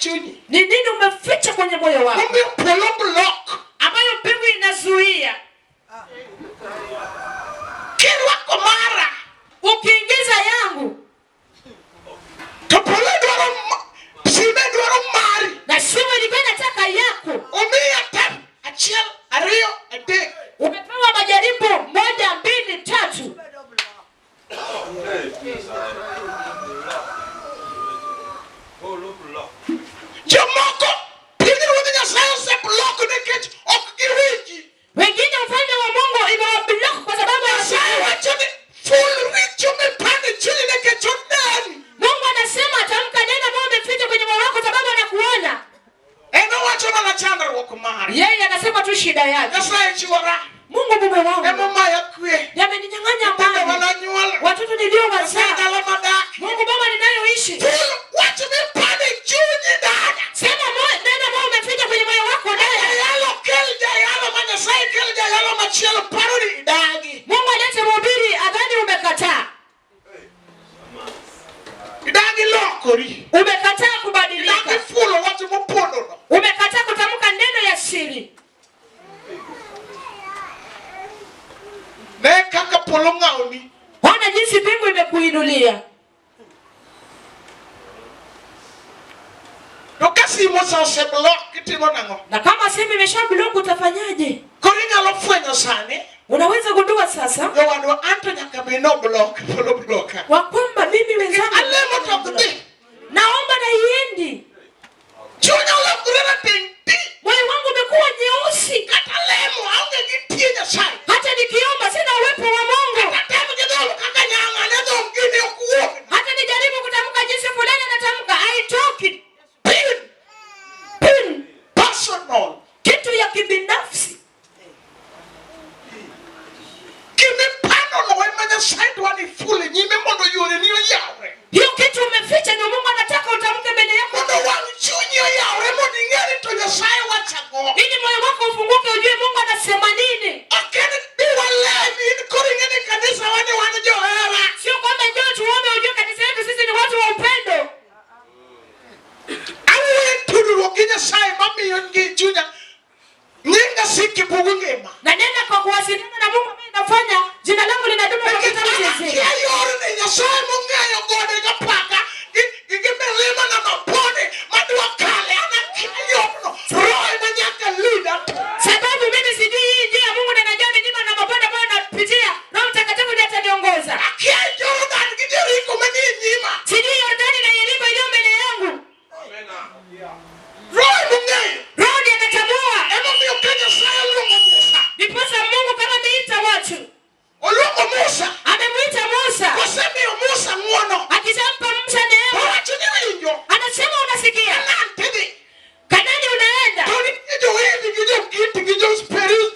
chunyi? Ni nini umeficha kwenye moyo wako? Mimi polo block. Ambayo mbingu inazuia. Kirwa komara. Ukiingiza yangu. Topolo dwaro sime dwaro mari. Na simu ilikuwa inataka yako. Umia tap. Achiel, ario, adek. Umepewa majaribu 1, 2, 3. Jomoko pigiri wadi Nyasaye se block nikech ok giwinji. Wengine ufalme wa Mungu imewablock kwa sababu Nyasaye wacho ni full rich umepanda chini nikech oneni. Mungu anasema atamka neno ambalo umeficha kwenye moyo wako sababu anakuona. Eno wacho na chandruok mari. Yeye anasema tu shida yake. Nyasaye chiwara. Mungu mume wangu. Emo maya kwe. Yameninyang'anya mali. Watoto niliowazaa. Mungu baba ninayoishi. Wacho ni pande chini dada. Sema neno ambalo umeficha kwenye moyo wako dada. Yalo kelja yalo Nyasaye kelja yalo machielo parodi dagi. Mungu alete mhubiri adhani umekataa. Dagi lokori. Umekataa kubadilika. Dagi fulo watu mpondo. Umekataa kutamka neno ya siri. Ne kaka polo ngaoni. Ona jinsi mbingu imekuinulia. Dokasi mosa se block kitimo nango. Na kama simu imeshablock utafanyaje? Koringa lo fwenyo sane. Unaweza gundua sasa. Yo wanu anto nyaka be no block polo blocka. Wa kwamba mimi wenzangu. Alemo tokudi. Naomba na iendi. Chunya la kurena tinti. Moyo wangu umekuwa nyeusi. Kata lemo aunge gitie Nyasaye. Hata nikiomba sina uwepo wa Mungu. Kata temu kidolo kaka nyanga nezo ngine okuo. Hata nijaribu kutamka jinsi fulani natamka haitoki. Personal. Kitu ya kibinafsi. Kimepano no wema Nyasaye wani fule nyime mondo yore niyo yawe. Hiyo kitu umeficha ndio Mungu anataka utamke mbele yako. Mondo wangu chunyo yawe mondo ngeri to Nyasaye wachago. Ili moyo wako ufunguke ujue Mungu anasema nini. Akeni biwa levi in koringeni kanisa wani wanajohera. Sio kwamba njoo tuombe ujue kanisa yetu sisi ni watu wa upendo. Awe tuduro Nyasaye mami yongi chunya. Nyinga siki bugu ngema. Na nenda kwa kuwasiliana na Mungu ambaye anafanya jina langu linadumu kwa kitabu cha uzima. Kia yore ni Nyasaye mungeyo gode kapaka. Igimelima na mapone madua kale ana kia yono. Roe na nyaka lida. Sababu mimi sijui hii njia ya Mungu na najua milima na mabonde ambayo napitia. Roho Mtakatifu ndiye ataniongoza. Kia Jordan kijiriko meni nyima. Sijui Yordani na Yeriko iliyo mbele yangu. Roe mungeyo. Roho ndiye anatambua. Emo miyo Kenya saya lungo Musa. Ndiposa Mungu kama ameita watu. Olungo Musa. Amemuita Musa. Kusemi Musa nguono. Akishampa Musa neema. Wachini winyo. Anasema unasikia. Nantidi. Kanani unaenda. Toni kijo hivi kijo kiti kijo sperius.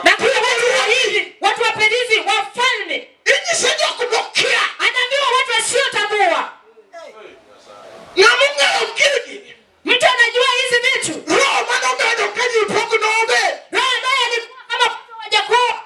Na kuna watu wa hivi. Watu wa Perizi. Wafalme. Inyi senyo kudokia. Anaambiwa watu wasiotambua. Na mungeyo kiki. Mtu anajua hizi vitu. Roho manobedo kaji ipoku nobe. Roho ambaye alikuwa kama mtu wa Jakobo.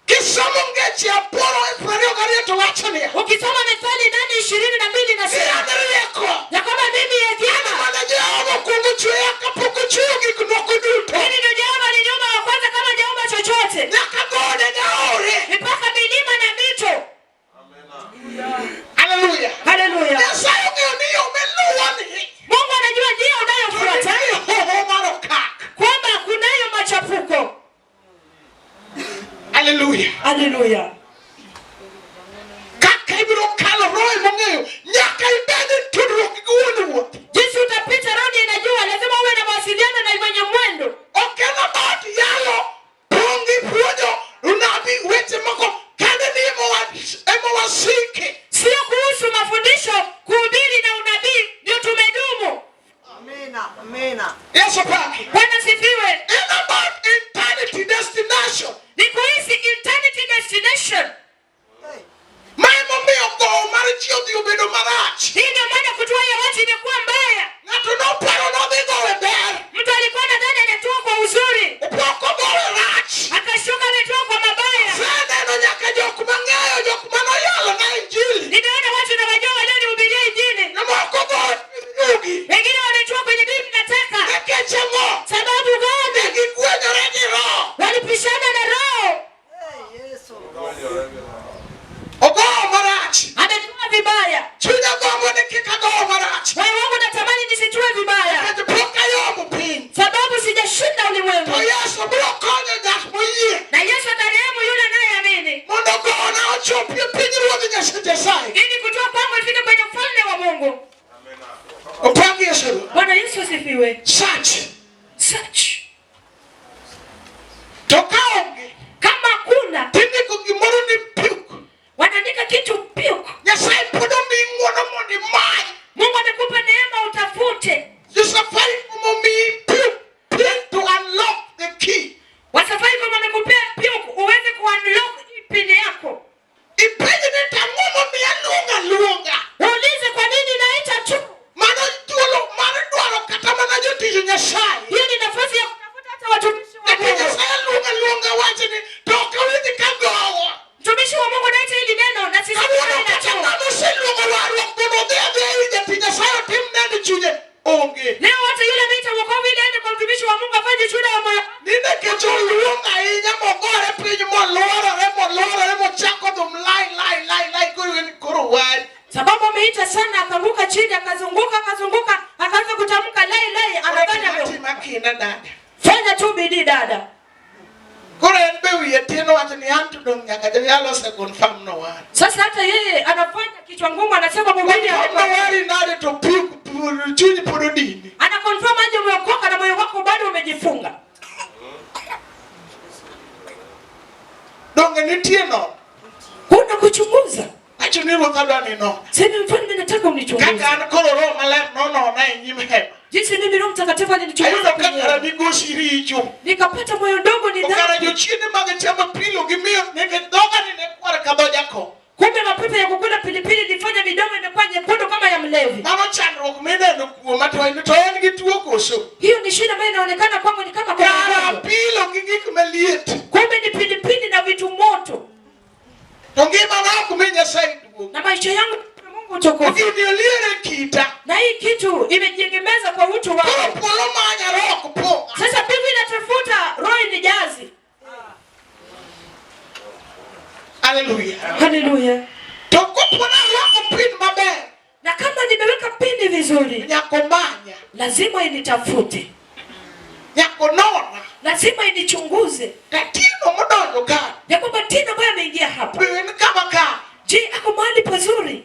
Kisomo ngechi ya poro Efraio karieto wachania. Ukisoma Methali 8:22 nasema. Siyamereko. Ya kwamba mimi hekima. Manaje hawa kungu chuya kapuku chuyo kikunoku duto. Mimi ndio Jehova niliomba wa kwanza kama jaomba chochote. Nakagode gaore. Mipaka milima na mito. Hallelujah. Hallelujah. Nyasaye ngeo umeluwani. Mungu anajua njia unayofuata. Kwamba kunayo machafuko. Hallelujah. Hallelujah. Kaka ibiro kalo roho mongeo. Nyaka ibedi tudro kiguoni wote. Jinsi utapita roho inajua lazima uwe na mawasiliano na mwenye mwendo. Okena bati yalo. Pongi pujo. Unabi wete mako. Kane ni emo wasiki. Sio kuhusu mafundisho, kuhubiri na unabii ndio tumedumu. Amina. Amina. Yesu paki. Bwana sifiwe. In about eternity destination. Ni kuhisi eternity destination. Maimo mio go marichio di ubedo marach. Hii ndio maana kutoa ya watu imekuwa mbaya. Ngatu no paro no digo weber. Mtu alikuwa nadhani anatoa kwa uzuri. Upoko gowe rach. Akashuka ametoa kwa mabaya. Sana no nyaka joku mangayo joku mano yalo na injili. Nimeona watu na wajua walio nihubiria injili. Na mwako gowe yugi. Wengine Mana ochopie pinyruodh Nyasaye. Ili kutoa kwangu ifike kwenye ufalme wa Mungu. Opangi Yesu. Bwana Yesu asifiwe. Search. Tokaonge. Kama kuna Tindiko gimoro ni piuk. wanaandika kitu piuk. Nyasaye podo minguono mondi mai. Mungu amekupa neema utafute. Safari kumomi piuk. Piuk to unlock the key. Wasafari kama amekupea piuk uweze kuunlock pin yako. Ipenye nitangomo mialunga. Uulize kwa nini naita tu. Mano dwaro katama na jotiju Nyasaye. Hiyo ni nafasi ya kutafuta hata watumishi wa Mungu. Nyasaye lunga wache ni toka withi kagowo. Mtumishi wa Mungu naita hili neno na sisi leo hata yule anaita wokovu ile aende kwa mtumishi wa Mungu afanye shuhuda wa moyo. Ninde kecho luonga inya mogore piny molorore mochako dum lai koro wari. Sababu ameita sana akaanguka chini akazunguka akaanza kutamka lai anafanya makina dada. Fanya tu bidii dada. Koro en be wiye tieno wacho ni antu dong nyaka jalo se confirm no wari. Sasa hata yeye anafanya kichwa ngumu anasema mhubiri wari nade to piku chunyi pododini. Ana confirm aje umeokoka na moyo wako bado umejifunga. Donge nitie no. Kuna kuchunguza. Acho ni ruodha dwani no. Sema mfalme nataka unichunguze. Kaka an koro roho maler no na enyim hema. Jinsi mimi Roho Mtakatifu alinichunguza kaka migosi richo. Nikapata moyo ndogo ni dhambi. Kara jochiende mag chama pilo gimiyo nige doga ni nekwara kadho jako. Kumbe mapepe ya kukula pilipili ilifanya midomo imekuwa nyekundu kama ya mlevi. Mama chandruok mineno kuoma to en gi tuo koso. Hiyo ni shida ambayo inaonekana kwangu ni kama kara pilo gi gik maliet. Kumbe ni pilipili na vitu moto. To ngima na kumenya Nyasaye duogo. Na maisha yangu Mungu utukufu. Ukinioliere kita. Na hii kitu imejiegemeza kwa utu wako. Polo manya roho kuponga. Sasa Biblia inatafuta roho inijazi. Haleluya. Tokopona wako pin maber. Na kama nimeweka pini vizuri, nyakomanya. Lazima initafute. Nyakonona. Lazima inichunguze. Tatino modonjo ka. Ya kwamba Tino ambaye ameingia hapa. Ni kama ka. Je, ako mahali pazuri?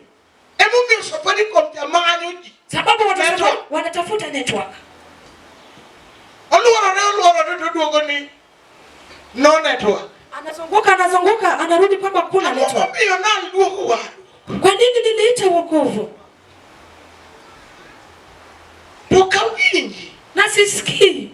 Mungu safari komtamanyo ji. Sababu wanatafuta network. Oluoro duogo ni no network. Anazunguka anarudi kwamba kuna network. Hiyo nani duogo wa? Kwa nini niliita wokovu? Tukawinji. Na sisikii.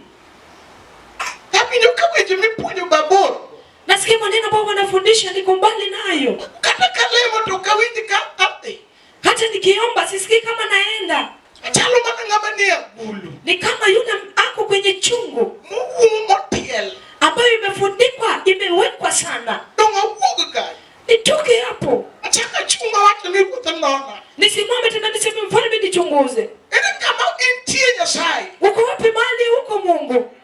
Tapinyo kaweje mipunyo baboro. Nasikia maneno ambayo wanafundisha niko mbali nayo. Kata kalemo tukawinji ka ate. Hata nikiomba sisikii kama naenda. Achalo mana ngama ni agulu. Ni kama yule ako kwenye chungu. Mungu motiel. Ambayo imefundikwa, imewekwa sana. Donga uoga kai. Nitoke hapo. Achaka chunga watu ni kutanona. Nisimame tena niseme mfalme nichunguze. Ene kama intie Nyasaye. Uko wapi mahali huko Mungu?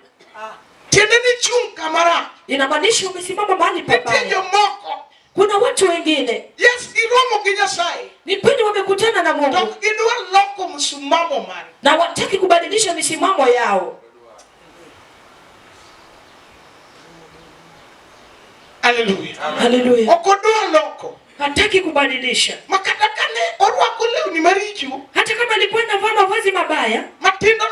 Tena ni chunga mara. Inamaanisha umesimama mahali pabaya. Ndio moko. Kuna watu wengine. Yes, iromo ki Nyasaye. Ni pindi wamekutana na Mungu. Tok gidwa loko msimamo mari. Na wataki kubadilisha misimamo yao. Haleluya. Okodwa loko. Hataki kubadilisha. Makatakane orwako lewni maricho. Hata kama alikuwa anavaa mavazi mabaya, matindo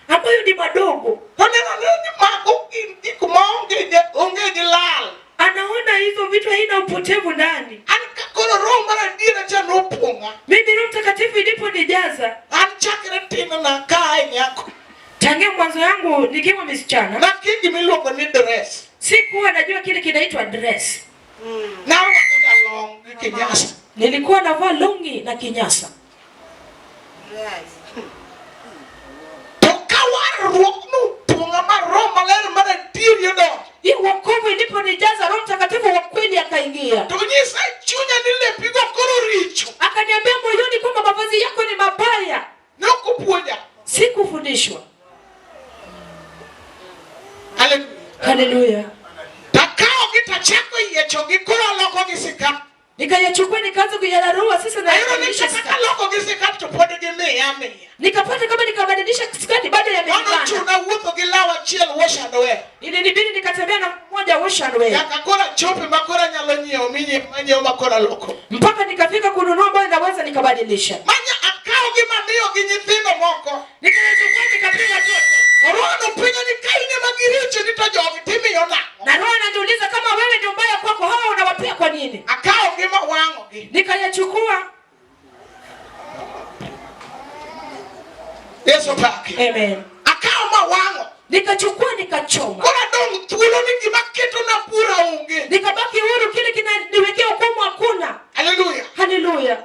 ambayo ni madogo. Toneno ni mago iko maonge gi lal. Anaona hizo vitu haina upotevu ndani. Anikakoro roho mara dira cha nopunga. Mimi Roho Mtakatifu iliponijaza. Anchakre tena na kai nyako. Tangia mwanzo yangu nikiwa msichana. Na kiki miluongo ni dress. Sikuwa najua kile kinaitwa dress. Na wakati long kinyasa. Nilikuwa navaa longi na kinyasa. Hii wokovu iliponijaza Roho Mtakatifu wa kweli akaingia. Akaniambia moyoni kwamba mavazi yako ni mabaya. Sikufundishwa. Haleluya. Nikayachukua nikaanza kuyararua sasa na kubadilisha skati. Loko gisikati tupode gimea. Nikapata kama nikabadilisha skati bado ya mengana. Wana chuna wuto gilawa chiel wash and wear. Ilinibidi nikatembea na mmoja wash and wear. Yakakora chopi makora nyalo nyeo minye makora loko. Mpaka nikafika kununua ambayo naweza nikabadilisha. Manya akao gimamiyo ginyithino moko. Nikachukua nikapiga toto. Roho pinyo nikaine magiriche nitajogi timi yona. Na roho ananiuliza kama wewe ndio mbaya kwako hao unawapia kwa nini? Akao gima wango gi. Nikayachukua. Yesu pake. Amen. Akao mawango. Nikachukua nikachoma. Kora dongo tulo niki maketo na pura unge. Nikabaki huru kile kinaniwekea hukumu hakuna. Hallelujah. Hallelujah.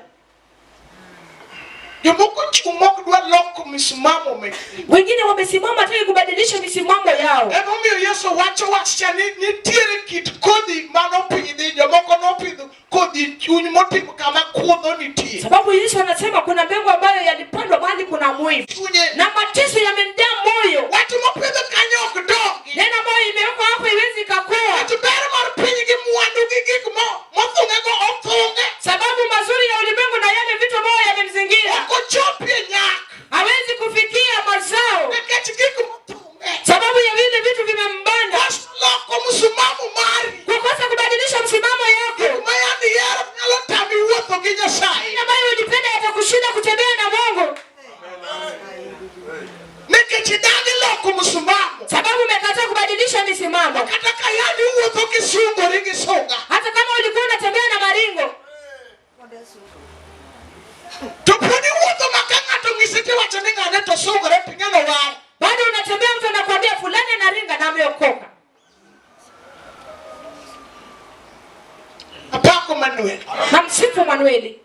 Yomoko chumoko dwa loko misimamo me. Wengine wamesimama hata kubadilisha misimamo yao. Eno miyo Yesu wacho wachani ni tiere kit kodi mano pidi yomoko no pidu kodi chunyi moti kama kudo ni tie. Sababu Yesu anasema kuna mbegu ambayo yalipandwa mahali kuna mwivu. Na mateso yamemjaa moyo. Watu mopidu kanyo kudogi. Neno ambayo imewekwa hapo iwezi kakua. Watu bere mara pinyi gimuandu gigik mothunge go othunge. Sababu mazuri ya ulimwengu na yale vitu ambayo yamemzingira. Chopie nyak. Hawezi kufikia mazao. Nekechikikumothunge. Sababu ya vile vitu vimembana. Loko msimamo mari. Kukosa kubadilisha msimamo yako. Mayani yara nyalo tami wuotho gi Nyasaye. Ambayo ulipenda yatakushinda kutembea na Mungu. Nekechidagi loko msimamo. Sababu umekataa kubadilisha misimamo. Kata kayani wuotho kisungo ringi songa. Hata kama ulikuwa unatembea na maringo. Tupuni wuotho makangato ngisiti wacho ni ngane to sungore pingano wao. Bado unatembea mtu anakuambia fulani anaringa na ameokoka. Apako Manuel. Na msifu Manueli.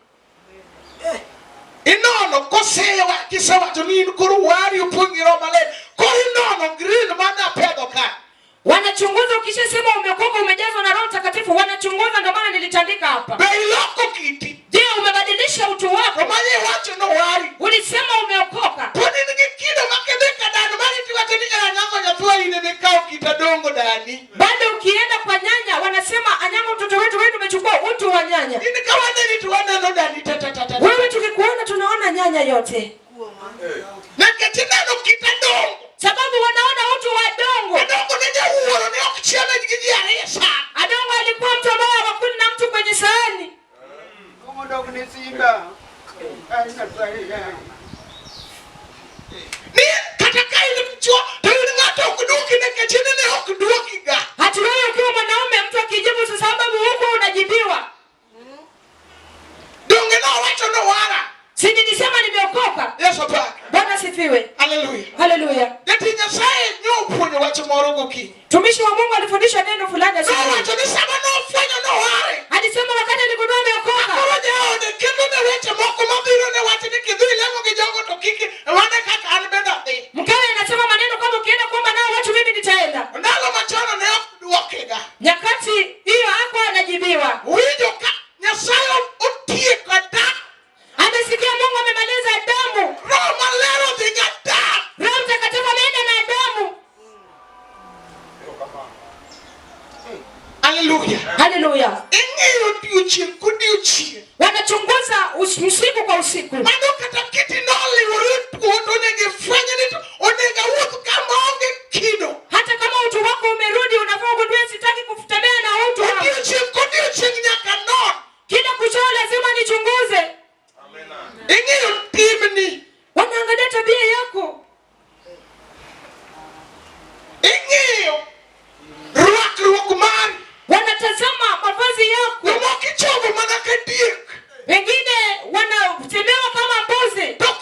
Inono koseya wa kisawa to ni kuru wari upungiro male. Kori nono green mana pedo ka. Wanachunguza ukishasema umeokoka umejazwa na Roho Mtakatifu wanachunguza ndio maana nilitandika hapa. Beiloko kiti. Je, umebadilisha utu wako? Manye wacho no wari. Ulisema umeokoka. Poni nikikido makebeka dani mali tiwateni anyango nyatua ine mikao kitadongo dani. Bado ukienda kwa nyanya wanasema anyango mtoto wetu wewe umechukua utu wa nyanya. Ini kawane ni tuwana no dani tata. Wewe tukikuona tunaona nyanya yote. Naketina no kitadongo. Sababu wanaona utu wa dongo. Adongo nje uoro ni okuchiana jigiji aresa. Adongo alikuwa mtu ambaye hakuli na mtu kwenye sahani. Mungu ni simba. Ni kataka ile mchwa tayari ngata okuduki nekechine ne okuduki ga. Hata wewe ukiwa mwanaume mtu akijibu kwa sababu huko unajibiwa. Donge no wacho no wara. Si nilisema nimeokoka. Yesu pa. Bwana sifiwe. Hallelujah. Hallelujah. Yati Nyasaye nyopunyo wacho morogo ki. Tumishi wa Mungu alifundisha neno fulani No wacho ni sama no fanya no ware. alisema wakati aligundua ameokoka. Akoroje ode kendo ne weche moko mabiro ne wacho ni kidhi lemo gi jogo to kiki wane kaka an benda dhi. Mkewe anasema maneno kama ukienda kuomba nao watu mimi nitaenda. Ndalo machano ne okuduokega. Nyakati hiyo hapo anajibiwa. Wijo ka Nyasaye otie kada. Amesikia Mungu amemaliza damu. Roho malero dhiga damu. Roho Mtakatifu ameenda na damu. Hallelujah. Hallelujah. Ing'eyo odiochieng' kodiochieng'. Wanachunguza usiku kwa usiku. Mano kata kiti noliwore puodho onege fwenye ni to onega wuoth kama onge kido. Hata kama utu wako umerudi unafaa kujua sitaki kutembea na utu wangu. Odiochieng' kodiochieng' nyaka non. Kila kuchao lazima nichunguze. Ing'eyo timni. Wanaangalia tabia yako. Ing'eyo rwakruok mari. Wanatazama mavazi yako. Jomoko ichomo mana ka diek. Wengine wanasemewa kama mbuzi. To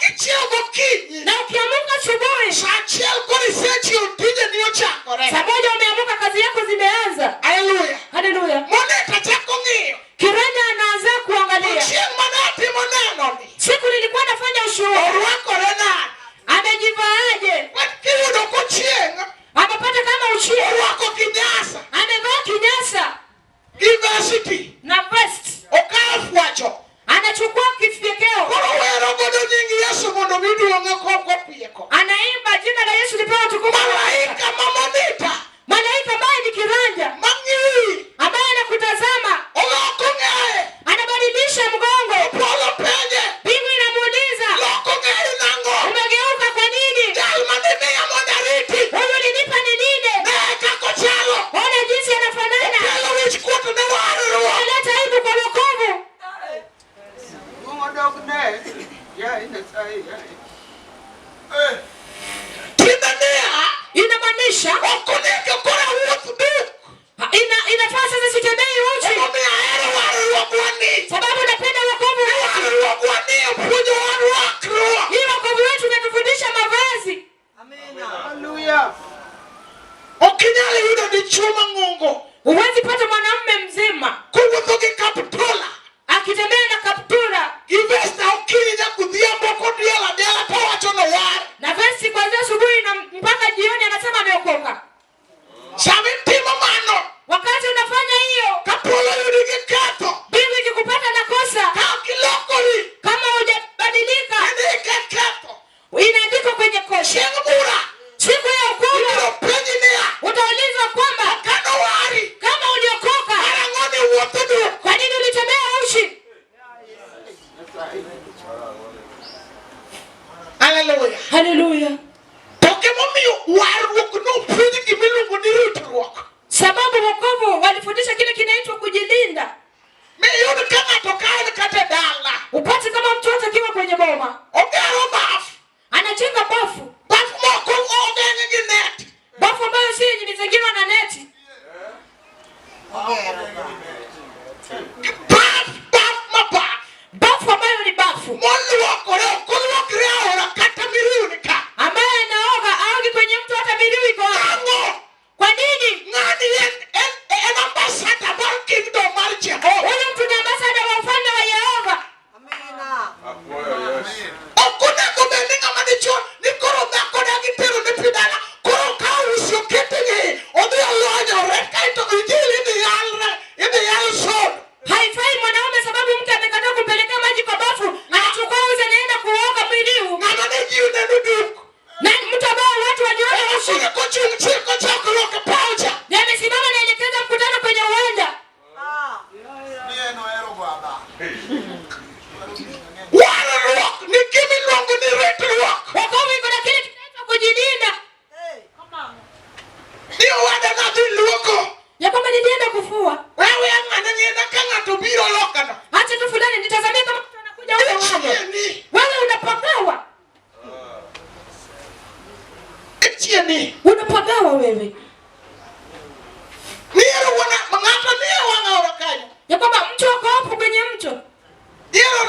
Sababu napenda wokovu wetu. Hii wokovu wetu unatufundisha mavazi. Amina. Haleluya. Okinyali yudo dichuma ngongo. Huwezi pata mwanamume mzima Kuwuotho gi kaptula. akitembea na kaptura Ivesta okinya kudhiambo kodiela diala tawacho no war. na vesti kuanzia asubuhi na mpaka jioni anasema ameokoka. Sami timo mano. Wakati unafanya hiyo, Kapolo yudi gi ketho. bibi ikikupata na kosa, Ka kilokori. kama hujabadilika, Ene ketho. inaandikwa kwenye kosa. Chieng' bura. Siku ya hukumu Ibiro penji niya. utaulizwa kwamba Kano wari. kama uliokoka, Arang'oni wuotho du. kwa nini ulitembea uchi? Hallelujah. Haleluya. Toke momiyo warruok nopuonj gimiluongo ni ritruok. Sababu wokovu walifundisha kile kinaitwa kujilinda. Miyud ka ng'ato kaen kata dala. Upate kama mtu hata akiwa kwenye boma, Ogero bafu. anajenga bafu. Bafu moko ogeng'e gi net. Bafu ambayo si yenye imezingirwa na neti. Bafu ambayo ni bafu. Moluokore okoluokre aora kata miriuni ka. Ambaye anaoga aogi kwenye mtu hata miliwi kwa. Ang'o? Kwa nini? Ng'ani en ambassador mar kingdom mar Jehova. Huyu mtu ni ambassador wa ufalme wa Yehova. Amina. Okunego bed ni ng'ama dichuo ni koro dhako dagi tero ne pi dala. Koro ka usi okete ng'eye odhi olonyore kaeto injili idhi yal sod. Haifai mwanaume sababu mke amekataa kumpelekea maji kwa bafu, anachukua uzi anaenda kuoga miliwi. Ng'ama ne ji uneno duk. Na mtu ambao watu waliona uchi. Okunego kochung' chik kochokruok e paucha. Ndiye amesimama anaelekeza mkutano kwenye uwanja. Warruok ni gimiluongo ni ritruok. Wokovu iko na kile kinaitwa kujilinda. Ni owada nadhi luoko. Ya kwamba nilienda kufua. Wewe ang'ane ng'enda ka ng'ato biro lokano. Hata tu fulani nitazamia kama mtu anakuja huko wangu. Ichieni. Wewe unapagawa. Ichieni. Unapagawa wewe. Niero wana ng'ato niye wang'aora kanyo. Ya kwamba mtu wako hapo kwenye mto. Niero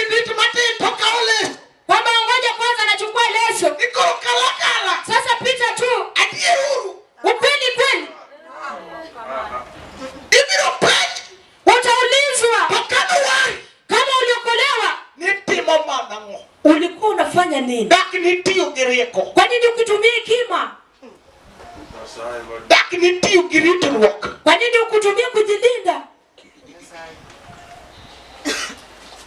rit matin to kawo leso. Kwamba ngoja kwanza anachukua leso. Ikoro kala. Sasa pita tu. Adier uru. Ukweli kweli. Ibiro penj. Utaulizwa To kano wari. kama uliokolewa Nitimo mana ng'o. ulikuwa unafanya nini? Dak nitiyo gi rieko. Kwa nini ukutumia hekima? Dak nitiyo gi ritruok. Kwa nini ukutumia kujilinda?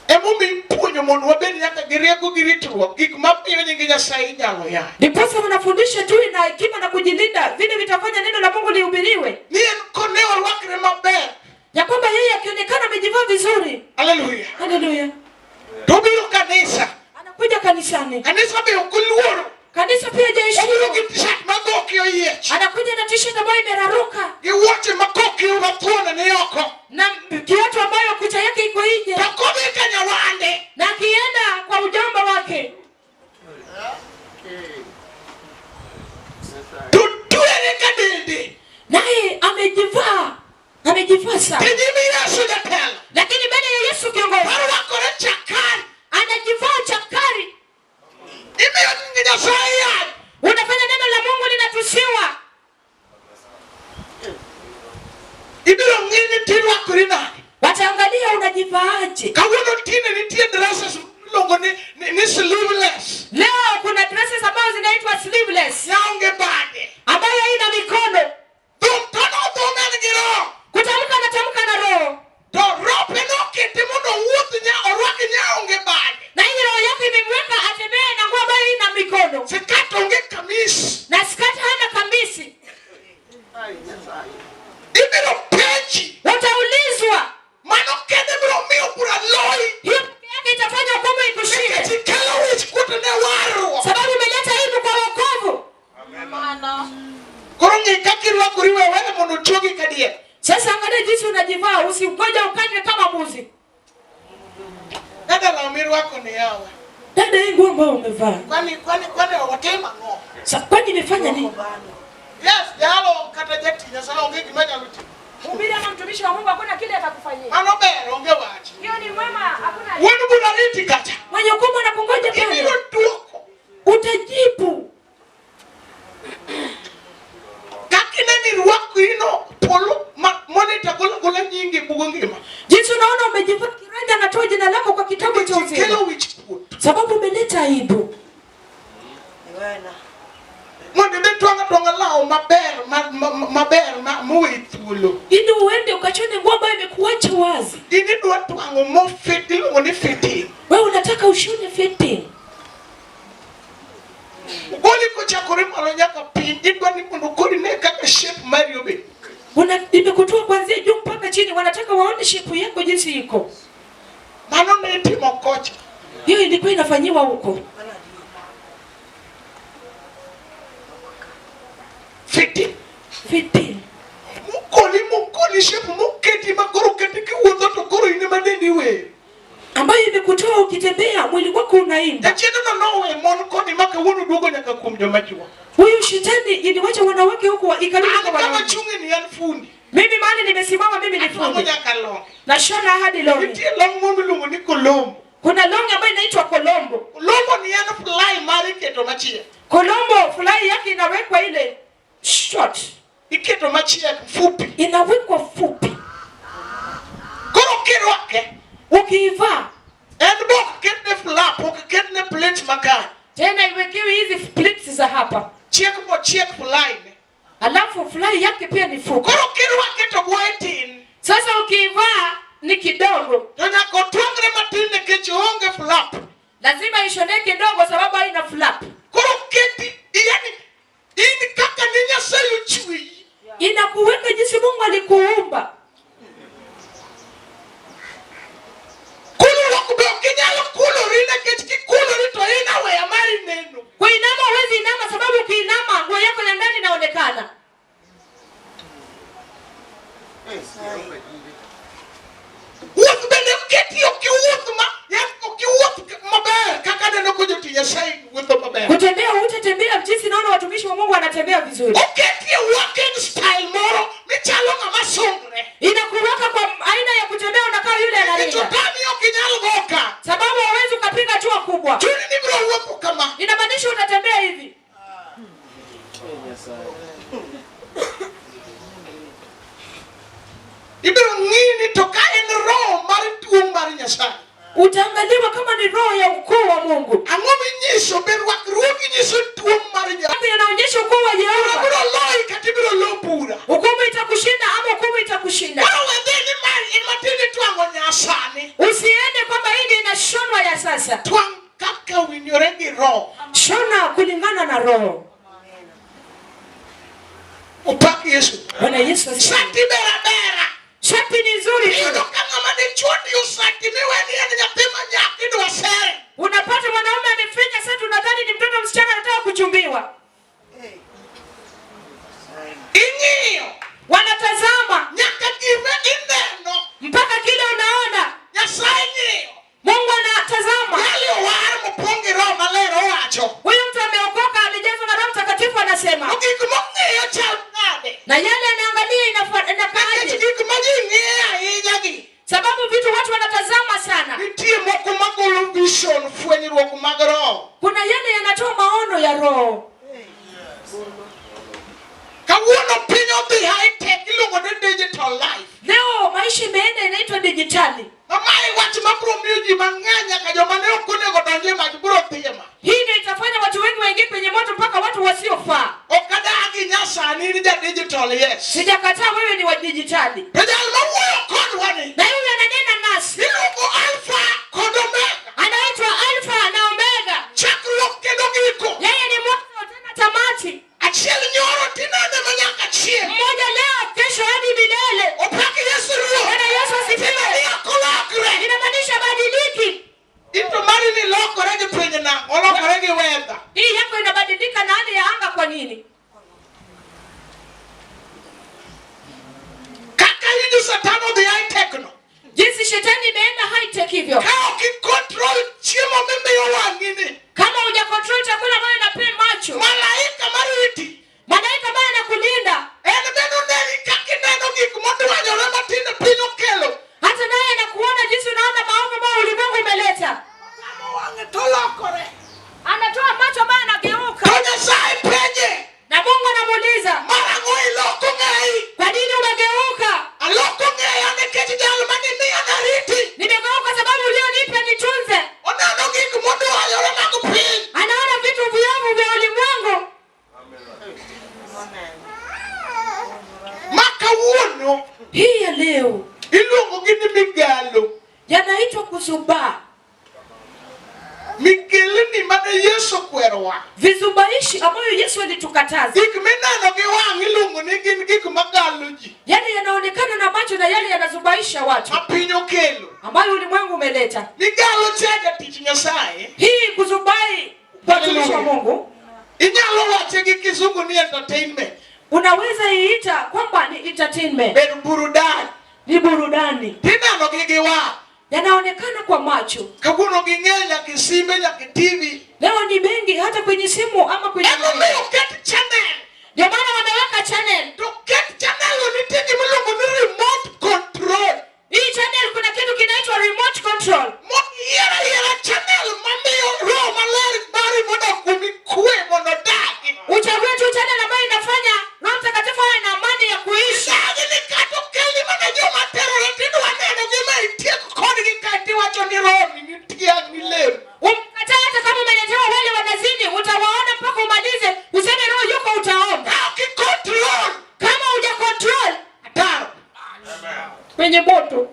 Emomiyo ipuonjo mondo wabed nyaka gi rieko gi ritruok. Gik mamiyo nying Nyasaye inyalo ya. Ndiposa unafundisha tu na hekima na kujilinda vile vitafanya neno la Mungu lihubiriwe. Ni en kone orwakre maber. Ya kwamba yeye akionekana amejivaa vizuri. Haleluya. Haleluya. To biro kanisa. Anakuja kanisani. Kanisa be ok oluoro. Kanisa pia Obiro hajaheshimu. gi t-shirt magoki oyiech. Anakuja na t-shirt ambayo imeraruka Gi wuoche makoki mathuone ni oko. na kiatu ambayo kucha yake iko nje. To kodhi ka nyawande. Na akienda kwa ujomba wake. To tuere ka dende. Naye amejivaa sana. Tijimi Yesu jatelo. Lakini mbele ya Yesu kiongozi Orwakore chakari. anajivaa chakari. Imiyo nying Nyasaye yad. Unafanya neno la Mungu linatusiwa. Ibiro ng'i ni tirwakori nade. Wataangalia unajivaaje. Kawuono tinde nitie dresses miluongo ni sleeveless. Leo kuna dresses ambazo zinaitwa sleeveless Nyaonge bade. ambayo haina mikono. Thum tono thumen gi roho. Kutamka na roho. To rope nokete mondo orwak nyaonge bade. Na hii roho yake imemweka atembee na nguo ambayo haina mikono. Sikat onge kamis. Na skati hana kamisi. Ibiro penji. Utaulizwa. Mano kende biro miyo bura loi. Hiyo peke yake itafanya hukumu ikushike. Nikech ikelo wich kuot ne warruok. Sababu umeleta aibu kwa wokovu. Koro ng'i kaka irwakori wewene mondo ochogi kadier. Sasa angalia jinsi unajivaa, usingoje ukanywe kama mbuzi. Dada la mirwako ni yawa. Dada hii nguo ambayo umevaa. Kwani watema ng'o. Kwani imefanya nini? Yes, jalo kata jati Nyasaye onge gima nyalo timo. Mhubiri ama mtumishi wa Mungu hakuna kile atakufanyia. Mano ber onge wach. rariti kata. Mwenye hukumu anakungoja pale. Ibiro duoko. Utajibu. Kakineni ruako ino polo monita gola nyingi bugongima. Jinsi unaona umejivaa kiranja anatoa jina lako kwa kitabu cha uzima. Sababu umeleta aibu. Mwende betwanga lao maber muithulo. Ili uende ukachone nguo ambayo imekuacha wazi. Ini dua twango mo fitting ngoni fitting. Wewe unataka ushone fitting. Goli ko chakore malo nyaka pin idwa ni mundu goli ne kaka shape Mario be. Imekutoa kuanzia juu mpaka chini, wanataka waone shape yako jinsi iko. Mano ne timo kocha. Hiyo ilikuwa inafanyiwa huko. Fitting. Mukoli shape muketi magoro ketiki uodho to koro ine madendi we. Ambayo imekutoa ukitembea mwili wako unaimba. Achendo no we mon kodi maka wonu dugo nyaka kum joma chuo. Huyu shetani iliwacha wanawake huko ikarudi kwa wanawake. Kama chungi ni yan fundi. Mimi mahali nimesimama mimi ni fundi. Na shona hadi longi. Ndio long mundu lungu ni kolombo. Kuna longi ambayo inaitwa kolombo. Kolombo ni yana fly mari keto machia. Kolombo fly yake inawekwa ile short. Iketo machia fupi. Inawekwa fupi. Koro kero wake. Ukiivaa. And book ketne flap, ketne plate makani. Tena iwekewe hizi plates za hapa. Check fly. Alafu fly yake pia ni fupi. Koro kero wake to waiting. Sasa ukiivaa ni kidogo. Tena kotwangre matinde kechonge flap. Lazima ishoneke kidogo sababu haina flap. Koro keti yani ini kaka ninya sayu chui. Inakuweka jinsi Mungu alikuumba. Kulu wakube ukinyalo kulu rina ketiki kulu rito ina we amari nenu. Kwa inama huwezi inama sababu ukiinama nguo yako ya ndani inaonekana. Uoth bende uketi ukiuoth maber kaka neno kujuti Nyasaye wuotho maber. Kutembea utatembea jinsi naona watumishi wa Mungu wanatembea vizuri. Uketi walking style moro michalo ngama songre. Inakuweka kwa aina ya kutembea unakaa yule analinda. Kitotani ukinyalo goka. Sababu hauwezi ukapiga hatua kubwa. Tuni ni bro wuotho kama. Inamaanisha utatembea hivi. Ibiro ngini toka en roho mari tuong mari Nyasaye. Utaangaliwa kama ni roho ya ukuu wa Mungu. Angomi nyiso berwak ruogi nyiso tuong mari Nyasaye. Hapo inaonyesha ukuu wa Yehova. Biro loi katibiro lopura. Hukumu itakushinda ama hukumu itakushinda. Biro wedeni mari imatini twango Nyasani. Usiende kwamba hii inashonwa ya sasa. Twang kaka winjore gi roho. Shona kulingana na roho. Upaki Yesu. Bwana Yesu asifiwe. Sati bera. Shati ni nzuri Hiyo tu. kama manichoni usati miweni ya nyapema nyaki ndo wasere. Unapata mwanaume amefinya sasa unadhani ni mtoto msichana anataka kuchumbiwa. Inyo. Wanatazama Nyaka give ineno. mpaka kile unaona. Nyasaye nyo. Mungu anatazama. Yali wara mpongi roho malero wacho. Huyu mtu ameokoka amejazwa na Roho Mtakatifu anasema. Ukikumongeyo cha ngade. Na yale anaangalia inakaaje? Sababu vitu watu wanatazama sana. Nitie moko magolo vision fwenyruok mag roho. Kuna yale yanatoa maono ya roho. Kawuono piny odhi high tech iluongo ni digital life. Leo maisha imeenda inaitwa dijitali. Mamae wach mabro miyo ji mang'eny nyaka joma ne ok onego donje mach bro thiema. Hii ndio itafanya watu wengi waingie kwenye moto mpaka watu wasiofaa. Ok adagi Nyasani ni ja digital yes. Sijakataa wewe ni wa dijitali. Pejal mawuoyo kodwa ni. Na yule ananena nasi. Iluongo Alpha kod Omega. Anaitwa Alfa na Omega. Chakruok kendo giko. Yeye ni mwanzo tena tamati. Achiel nyoro tinene manyaka chieng'. Mmoja leo kesho hadi milele. Opaki Yesu Ruoth. Bwana Yesu asifiwe. Inamaanisha badiliki. Ito mari ni lokore gi piny na, olokore gi weather. Hii yako inabadilika na hali ya anga kwa nini? Kaka hiyo satano the high techno. Jinsi shetani imeenda high tech hivyo. Kama ukicontrol chiemo mimi yowangini. Kama huja control chakula ambayo inapea macho. Malaika mariti. Malaika ambaye anakulinda. Ene beno neni kakineno gik mondwanyore matinde piny okelo. Hata naye anakuona jinsi unaona maovu ambayo ulimwengu umeleta. ndalo. Yanaitwa kuzubaa. Mikelni mane Yesu kwerowa. Vizubaishi ambayo Yesu alitukataza. Gik mineno gi wang' iluongo ni gin gik magalo ji. Yale yanaonekana na macho na yale yanazubaisha watu. Mapiny okelo. Ambayo ulimwengu umeleta. Migalo chaja tich Nyasaye. Hii kuzubai watumishi wa Mungu. Inyalo wache gi kizungu ni entertainment. Unaweza iita kwamba ni entertainment. Burudani. Ni burudani. Tineno gi wang'. Yanaonekana kwa macho. Kabuno gingenya kisimbe ya TV. Leo ni mengi hata kwenye simu ama kwenye channel. Ndio maana wameweka channel. To get channel ni tiki mlungu ni remote control. Hii channel kuna kitu kinaitwa remote control. Yera channel mamio roho maleri bari moda kumikue mono dagi. Uchague tu channel ambayo inafanya Roho Mtakatifu awe na amani ya kuishi. Ni kato keli mana joma terrorist waneno gima itie kodi gikati wacho ni roho ni tia ni leo. Umkataa hata kama umeletewa wale wanazini, utawaona mpaka umalize, useme roho yuko utaomba. Control. Kama huja control, hatari. Kwenye moto.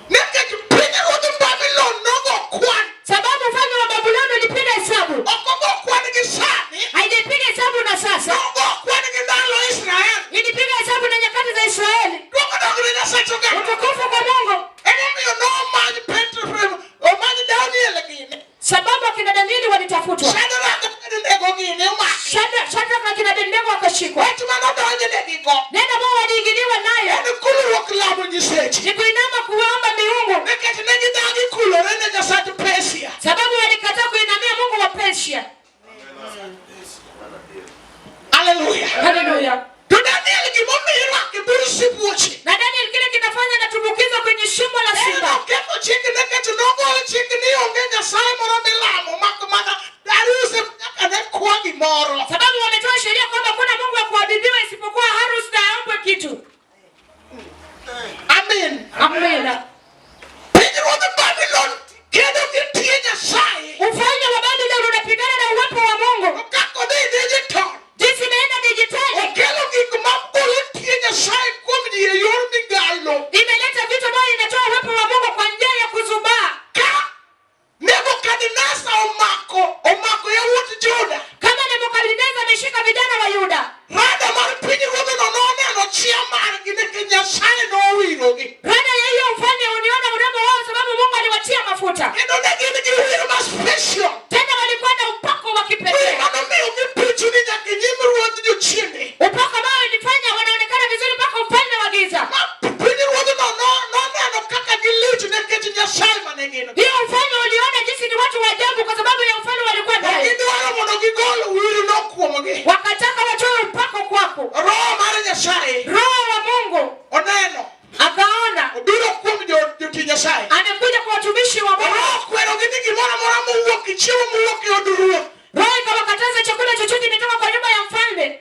Neke kipenya roho Babylon nogo kwan. Sababu ufalme wa Babylon ulipiga hesabu. Okogo kwan gisani. Haijapiga hesabu na sasa. Nogo kwan gindalo Israel. Ilipiga hesabu na nyakati za Israeli. Utukufu kwa Mungu. Sababu akina Danieli walitafutwa. Shadraka na akina Abednego wakashikwa. Nenda Mungu aliingiliwa nayo. Ni kuinama kuomba miungu. Sababu walikataa kuinamia Mungu wa Persia. Hallelujah. Hallelujah. Na Daniel kile kinafanya na tumbukiza kwenye shimo la simba. Sababu wametoa sheria kwamba kuna Mungu wa kuabudiwa isipokuwa harusi na aombe kitu. Amen. Amen. Ufalme wa Babylon unapigana na uwepo wa Mungu. Jinsi imeenda dijitali. Imeleta vitu ambavyo inatoa uwepo wa Mungu kwa njia ya kuzubaa. Kama Nebukadneza ameshika vijana wa Yuda. Rada ya hiyo ufalme uniona urembo wao sababu Mungu aliwatia mafuta. Tena walikuwa na upako wa kipekee. Upako ambao ulifanya wanaonekana vizuri mpaka ufalme wa giza. Hiyo ufalme uliona jinsi ni watu wa ajabu kwa sababu ya ufalme walikuwa nayo. Wakataka watoe upako kwako. Roho wa Mungu akaona amekuja kwa watumishi wa Mungu. Roho ikawakataza chakula chochote kimetoka kwa nyumba ya mfalme.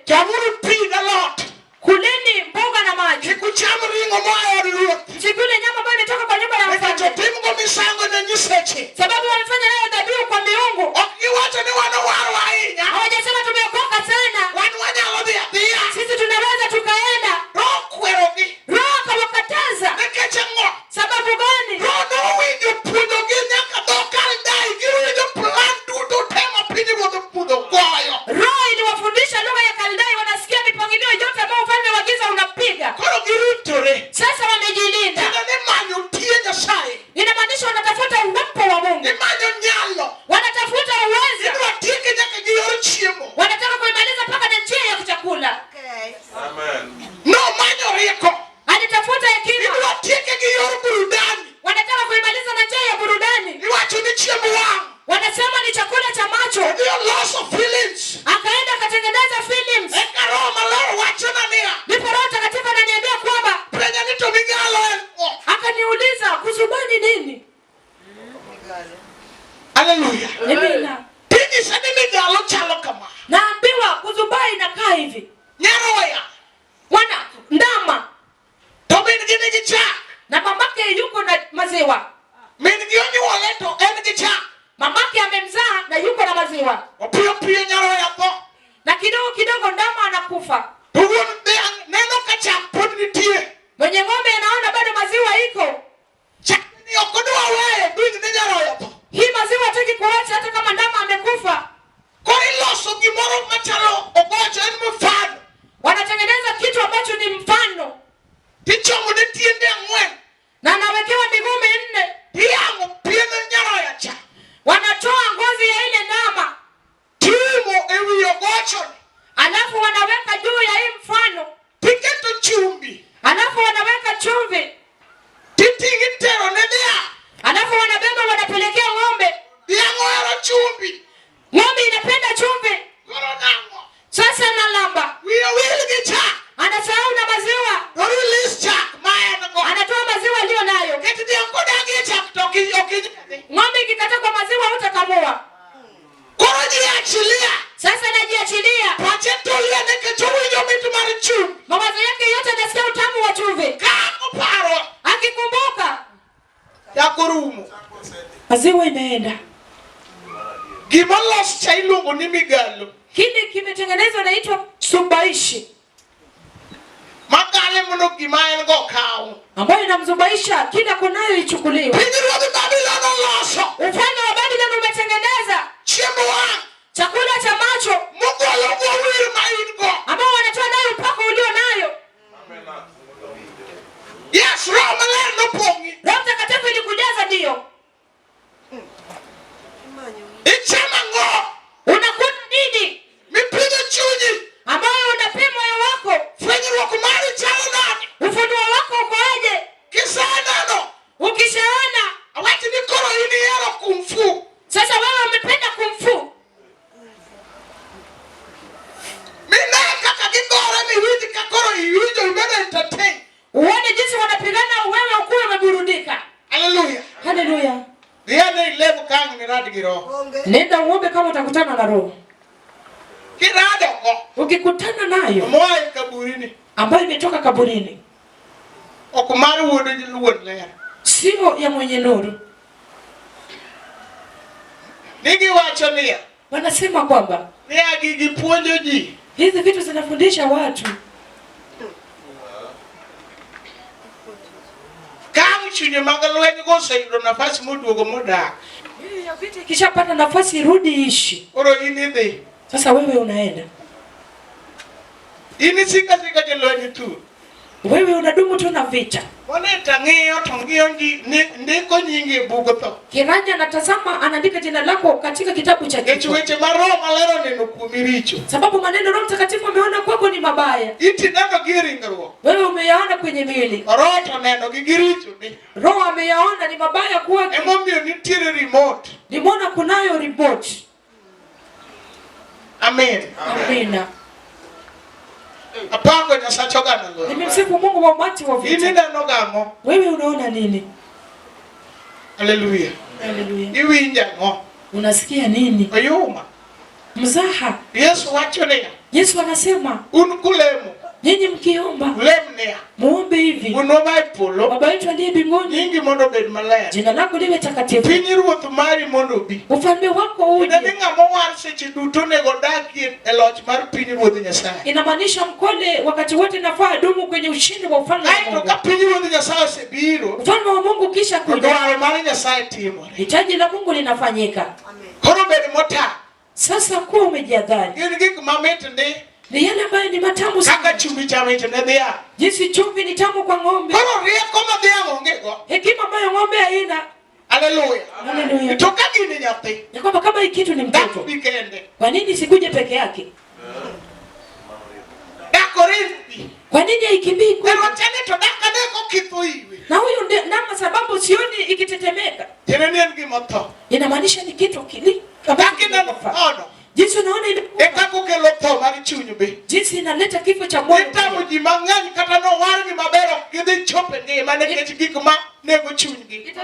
Kuleni mboga na maji. Sikule nyama ambayo imetoka kwa nyumba ya mfalme. Sababu wamefanya nayo dhabihu kwa miungu. Hawajasema tumeokoka sana. Sisi tunaweza tukaenda. Roho akawakataza. Sababu gani? Roho iliwafundisha lugha ya Kaldai, wanasikia mipangilio yote ambayo ufalme wa giza unapiga. Sasa wamejilinda. Inamaanisha wanatafuta uwepo wa Mungu. Wanatafuta uwezo. Wanataka kuimaliza mpaka na njia ya kuchakula. Alitafuta hekima. Wanataka kuimaliza na njia ya burudani. Wanasema ni chakula cha macho. Akaenda akatengeneza films. Ndipo Roho Mtakatifu ananiambia kwamba akaniuliza kuzubani nini? Hallelujah. Amina. Naambiwa kuzubai inakaa hivi. Wana ndama. Na mamake yuko na maziwa. Mamake amemzaa na yuko na maziwa. Na kidogo kidogo ndama anakufa. Mwenye ng'ombe anaona bado maziwa iko. Ng'ombe ikikataa kwa maziwa hutakamua. Sasa najiachilia. Mawazo yake yote anasikia utamu wa chumvi. Akikumbuka maziwa imeenda. Kile kimetengenezwa naitwa subaishi, ambayo inamzubaisha kila kunayo ichukuliwa. Ufalme wa Babylon umetengeneza chakula cha macho ambao wanatoa nayo upako ulio nayo. Yes, Roho Mtakatifu ilikujaza ndio. Unakula nini? Ambayo unapima moyo wako. Ufunuo wako uko aje? Ukishaona sasa wewe umependa kumfu. Uone jinsi wanapigana, wewe ukuwe umeburudika. Hallelujah. Hallelujah. Nenda uombe kama utakutana na Roho. Ukikutana nayo ambayo imetoka kaburini, sio ya mwenye nuru. Wanasema kwamba hizi vitu zinafundisha watu. Kishapata nafasi rudi ishi. Sasa wewe unaenda. Wewe unadumu tu na vita. Kiranja anatazama, anaandika jina lako katika kitabu cha kifo. Sababu maneno Roho Mtakatifu ameona kwako ni mabaya. Wewe umeyaona kwenye mwili. Roho ameyaona ni mabaya kwako. Nimeona kunayo remote. Amen. Amina. Apango na sachogana lo. Nimemsifu Mungu wa mwati wa vita. Inenda nogamo. Wewe unaona nini? Hallelujah. Hallelujah. Iwinja ngo. Unasikia nini? Oyuma. Mzaha. Yesu wachonea. Yesu anasema unukulemu. Nyinyi mkiomba lemnea muombe hivi: Unomai polo Baba yetu aliye mbinguni, nyingi mondo bed malaya, jina lako liwe takatifu, pinyi ruoth mari mondo bi, ufalme wako uje. Ninga mwar seche duto nego daki eloch mar pinyi ruoth Nyasaye. Inamaanisha mkole wakati wote nafaa dumu kwenye ushindi wa ufalme wa Mungu. Ka pinyi ruoth Nyasaye sebiro, ufalme wa Mungu kisha kuja, dwaro mar Nyasaye timo, hitaji la Mungu linafanyika. Amen. Koro bed mota. Sasa kuwa umejadhari. Gin gik mamit ni yale ambayo ni matamu sana. Kaka chumbi cha miti ne dhia. Jinsi chumvi ni tamu kwa ng'ombe. Koro rieko ma dhia ng'ongego. Hekima ambayo ng'ombe haina. Haleluya. Haleluya. Toka gini nyathi. Ya kwamba kama hii kitu ni mtoto, bikende. kwa nini sikuje peke yake? Dakorimbi. Kwa nini haikimbii kwa? Pero tene to dakadeko kithuiwi. Na huyu ndiye nama sababu sioni ikitetemeka. Tene ni ngimoto. Inamaanisha ni kitu kili. Dakina no. Jinsi unaona ile ekakukelo tho mar chunyu be. Jinsi inaleta kifo cha moyo. Itamu ji mang'eny kata no wargi mabero gidhi chope ngima nikech gik ma nego chunygi.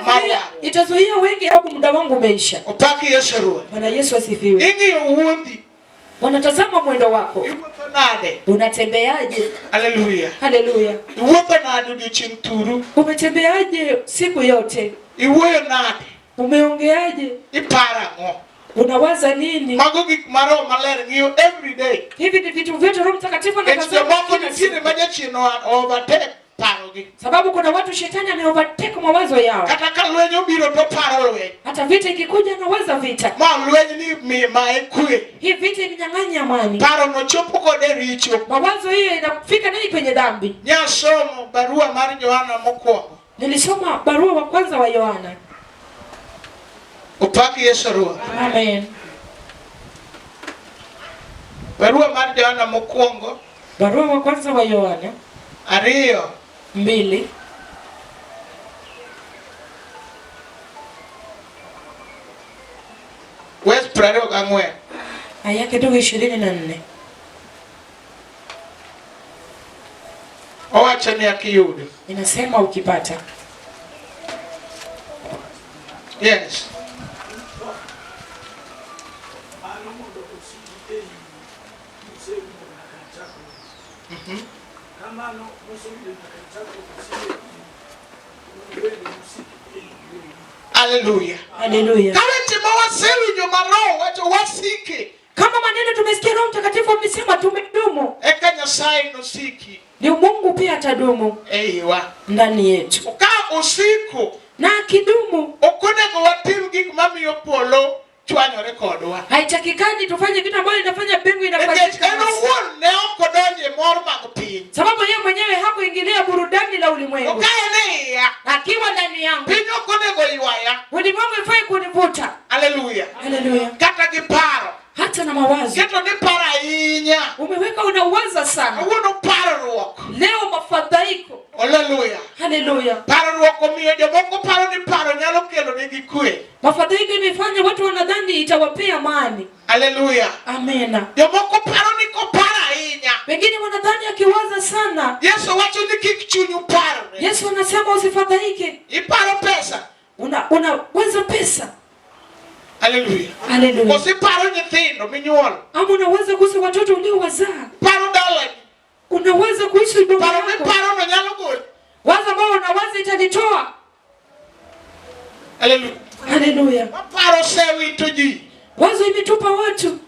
Itazuia wengi hapo, muda wangu umeisha. Upaki Yesu ruo. Bwana Yesu asifiwe. Ing'iyo wuondi. Wanatazama mwendo wako. Iwuotho nade? Unatembeaje? Haleluya. Haleluya. Iwuotho nade odiochieng' turu? Umetembeaje siku yote? Iwuoyo nade? Umeongeaje? Iparo ang'o? Unawaza nini? Mago gik ma Roho Maler ng'iyo every day. Hivi ni vitu vyote Roho Mtakatifu anatazama. Sababu kuna watu shetani ame-overtake mawazo yao. Kata ka lwenyo obiro to paro lwenyo. Hata vita ikikuja anawaza vita. Ma lwenyo ni mae kwe. Hii vita imenyang'anya amani. Paro no chopo kode richo. Mawazo hiyo inafika nani kwenye dhambi. Nyasomo barua mar Yohana mokwongo. Nilisoma barua wa kwanza wa Yohana. Upaki Yesu ruo. Amen. Barua mar Yohana mokwongo. Barua wa kwanza wa Yohana 2:2. Wes prado gangwe. Aya kidogo 24. Owacho ni akiyudo. Inasema ukipata. Yes. Hallelujah. Haleluya. Kawete mawasewi nyo maroho wacho wasiki. Kama maneno tumesikia Roho Mtakatifu amesema tumedumu, Eka Nyasaye no siki. ni Mungu pia atadumu Eiwa. ndani yetu. Uka usiku. Na akidumu, Okunego watim gik mamiyo polo chwanyore kodwa. haitakikani tufanye vitu ambavyo inafanya mbingu inafanyika. Eno wuon ne okodonje mor mag piny. Sababu yeye mwenyewe hakuingilia burudani la ulimwengu. Okaene iya. Akiwa ndani yangu, Piny okonego ywaya. ulimwengu ifai kunivuta. Hallelujah. Haleluya. Kata gi paro. Hata na mawazo. Keto ni para ahinya. Umeweka unawaza sana. Awuono parruok. Leo mafadhaiko. Hallelujah. Haleluya. Parruok omiyo jomoko paro ni paro nyalo kelo negi kwe. Mafadhaiko imefanya watu wanadhani itawapea amani. Hallelujah. Amena. Jomoko paro ni kopara ahinya. Wengine wanadhani akiwaza sana. Yesu wacho ni kik chunyu parre. Yesu anasema usifadhaike. Iparo pesa. Unaweza pesa. Hallelujah. Haleluya. Usiparo nyithindo minyuolo. Ama unaweza kuhusu watoto uliowazaa. Paro dalani. Unaweza kuhusu ndoa Paro yako. ni paro no nyalo gol. Wazo ambao unawaza itanitoa. Hallelujah. Haleluya. Paro sewito ji. Wazo imetupa watu.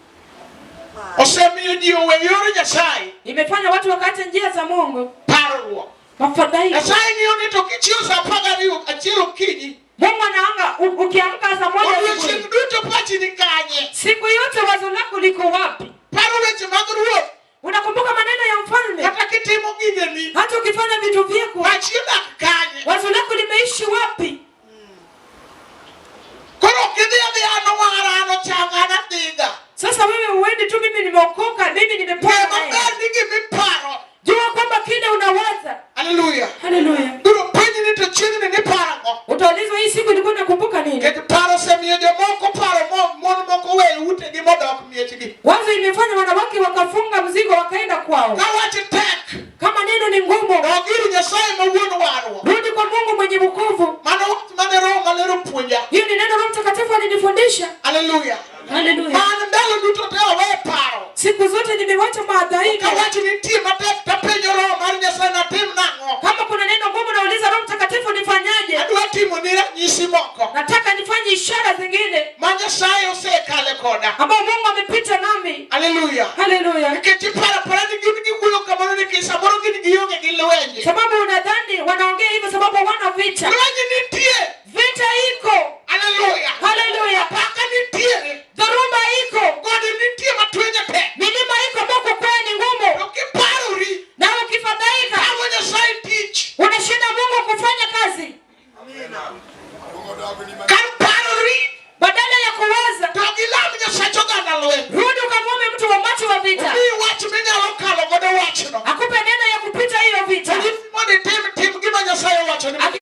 Osemiyo ji owe yore Nyasaye. Imefanya watu wakaacha njia za Mungu. Parruok. Mafadhaiko. Nyasaye ng'iyo ni to kichiew sa 12 achiel okinyi. Mungu anaanga ukiamka saa moja Odiochieng' asubuhi. duto pachi ni kanye. Siku yote wazo lako liko wapi? Paro weche mag ruoth. Unakumbuka maneno ya mfalme? Kata kitimo gigeni. Hata ukifanya vitu vyako, Pachi odak kanye. wazo lako limeishi wapi? Koro kidhi adhiya nowara nochanga nadhiga. Sasa wewe uende tu, mimi nimeokoka, mimi nimepona Ng'e naye. maber ni gimiparo. Jua kwamba kile unawaza. Hallelujah. Haleluya. Biro penji ni to chiegni ni parago. Utaulizwa hii siku ilikuwa nakumbuka nini? Ket paro semiyo jomoko paro mon moko weyo utegi modok miechgi. Wazo imefanya wanawake wakafunga mzigo wakaenda kwao. Ka wach tek. Kama neno ni ngumu, Dog ir Nyasaye ma wuon warruok. rudi kwa Mungu mwenye wokovu. Mano mane Roho Maler puonja. Hiyo ni neno Roho Mtakatifu alinifundisha. Hallelujah. Haleluya. Man ndalo duto te owe paro. Siku zote nimewacha maadhaiko. Ka wach nitie matek tapenjo Roho mar Nyasaye natim nang'o. Kama kuna neno ngumu nauliza Roho Mtakatifu nifanyaje? Adwa timo ni ranyisi moko. Nataka nifanye ishara zingine Ma Nyasaye osekale koda. ambao Mungu amepita nami. Hallelujah. Haleluya. Nikech para ni gin giwuoyo kamano nikech samoro gin gionge gi lwenje. Sababu unadhani wanaongea hivyo sababu wana vita. Lwenje nitie.